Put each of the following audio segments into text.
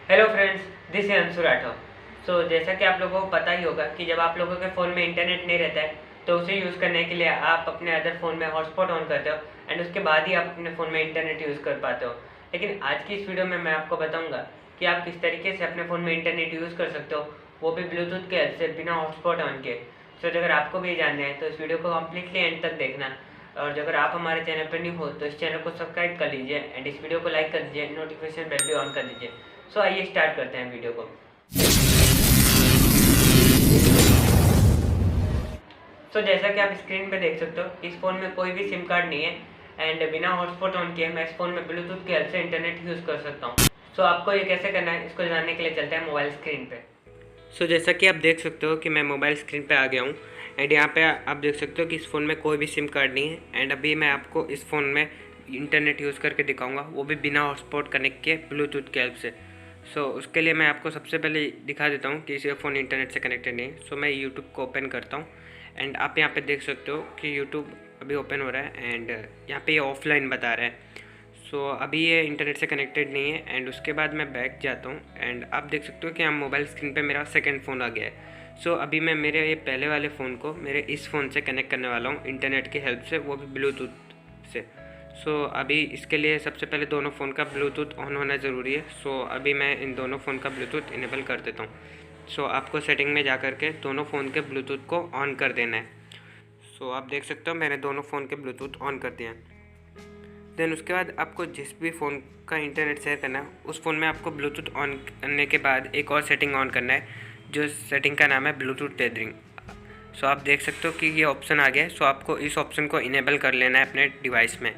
Hello friends, this है अंशु राठौर। जैसा कि आप लोगों को पता ही होगा कि जब आप लोगों के फ़ोन में इंटरनेट नहीं रहता है तो उसे यूज़ करने के लिए आप अपने अदर फ़ोन में हॉटस्पॉट ऑन करते हो एंड उसके बाद ही आप अपने फ़ोन में इंटरनेट यूज़ कर पाते हो। लेकिन आज की इस वीडियो में मैं आपको बताऊंगा कि आप किस तरीके से अपने फ़ोन में इंटरनेट यूज़ कर सकते हो, वो भी ब्लूटूथ के हेल्प से बिना हॉटस्पॉट ऑन किए। अगर आपको भी जानना है तो इस वीडियो को कम्प्लीटली एंड तक देखना। और अगर आप हमारे चैनल पर न्यू हो तो इस चैनल को सब्सक्राइब कर लीजिए एंड इस वीडियो को लाइक कर दीजिए, नोटिफिकेशन बेल भी ऑन कर दीजिए। आइए स्टार्ट करते हैं वीडियो को। जैसा कि आप स्क्रीन पे देख सकते हो, इस फ़ोन में कोई भी सिम कार्ड नहीं है एंड बिना हॉटस्पॉट ऑन किए मैं इस फ़ोन में ब्लूटूथ की हेल्प से इंटरनेट यूज़ कर सकता हूँ। आपको ये कैसे करना है इसको जानने के लिए चलते हैं मोबाइल स्क्रीन पे। जैसा कि आप देख सकते हो कि मैं मोबाइल स्क्रीन पे आ गया हूँ एंड यहाँ पे आप देख सकते हो कि इस फ़ोन में कोई भी सिम कार्ड नहीं है एंड अभी मैं आपको इस फ़ोन में इंटरनेट यूज़ करके दिखाऊंगा, वो भी बिना हॉटस्पॉट कनेक्ट किए ब्लूटूथ की हेल्प से। उसके लिए मैं आपको सबसे पहले दिखा देता हूँ कि ये फ़ोन इंटरनेट से कनेक्टेड नहीं है। मैं यूट्यूब को ओपन करता हूँ एंड आप यहाँ पे देख सकते हो कि यूट्यूब अभी ओपन हो रहा है एंड यहाँ पे ये ऑफलाइन बता रहा है। अभी ये इंटरनेट से कनेक्टेड नहीं है एंड उसके बाद मैं बैक जाता हूँ एंड आप देख सकते हो कि यहाँ मोबाइल स्क्रीन पे मेरा सेकंड फ़ोन आ गया है। अभी मैं मेरे ये पहले वाले फ़ोन को मेरे इस फ़ोन से कनेक्ट करने वाला हूँ इंटरनेट की हेल्प से, वो भी ब्लूटूथ से। अभी इसके लिए सबसे पहले दोनों फ़ोन का ब्लूटूथ ऑन होना ज़रूरी है। अभी मैं इन दोनों फ़ोन का ब्लूटूथ इनेबल कर देता हूँ। आपको सेटिंग में जा कर के दोनों फ़ोन के ब्लूटूथ को ऑन कर देना है। आप देख सकते हो मैंने दोनों फ़ोन के ब्लूटूथ ऑन कर दिया है। देन उसके बाद आपको जिस भी फ़ोन का इंटरनेट शेयर करना है उस फ़ोन में आपको ब्लूटूथ ऑन करने के बाद एक और सेटिंग ऑन करना है, जो सेटिंग का नाम है ब्लूटूथ टेथरिंग। आप देख सकते हो कि ये ऑप्शन आ गया है। आपको इस ऑप्शन को इनेबल कर लेना है अपने डिवाइस में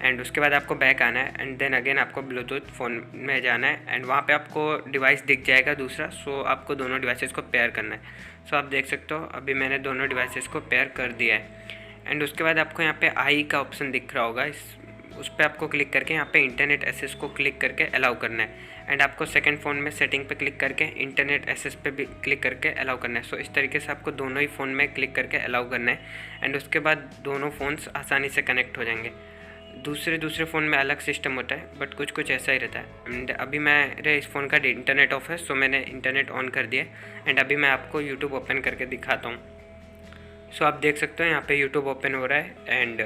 एंड उसके बाद आपको बैक आना है एंड देन अगेन आपको ब्लूटूथ फ़ोन में जाना है एंड वहाँ पे आपको डिवाइस दिख जाएगा दूसरा। आपको दोनों डिवाइसेस को पेयर करना है। आप देख सकते हो अभी मैंने दोनों डिवाइसेस को पेयर कर दिया है एंड उसके बाद आपको यहाँ पे आई का ऑप्शन दिख रहा होगा, उस पर आपको क्लिक करके यहाँ पे इंटरनेट एक्सेस को क्लिक करके अलाउ करना है एंड आपको सेकंड फ़ोन में सेटिंग पे क्लिक करके इंटरनेट एक्सेस पे भी क्लिक करके अलाउ करना है। इस तरीके से आपको दोनों ही फ़ोन में क्लिक करके अलाउ करना है एंड उसके बाद दोनों फ़ोन्स आसानी से कनेक्ट हो जाएंगे। दूसरे फ़ोन में अलग सिस्टम होता है बट कुछ ऐसा ही रहता है एंड अभी मेरे इस फ़ोन का इंटरनेट ऑफ है, मैंने इंटरनेट ऑन कर दिया एंड अभी मैं आपको यूट्यूब ओपन करके दिखाता हूँ। आप देख सकते हो यहाँ पे यूट्यूब ओपन हो रहा है एंड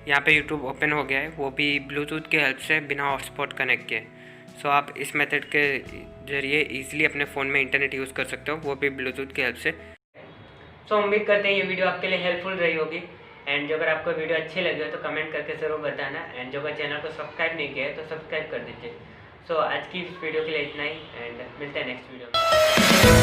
यहाँ पे यूट्यूब ओपन हो गया है, वो भी ब्लूटूथ की हेल्प से बिना हॉटस्पॉट कनेक्ट किए। आप इस मेथड के ज़रिए इजीली अपने फ़ोन में इंटरनेट यूज़ कर सकते हो, वो भी ब्लूटूथ की हेल्प से। उम्मीद करते हैं ये वीडियो आपके लिए हेल्पफुल रही होगी एंड जो अगर आपको वीडियो अच्छी लगी हो तो कमेंट करके ज़रूर बताना एंड जो अगर चैनल को सब्सक्राइब नहीं किया है तो सब्सक्राइब कर दीजिए। आज की इस वीडियो के लिए इतना ही एंड मिलते हैं नेक्स्ट वीडियो में।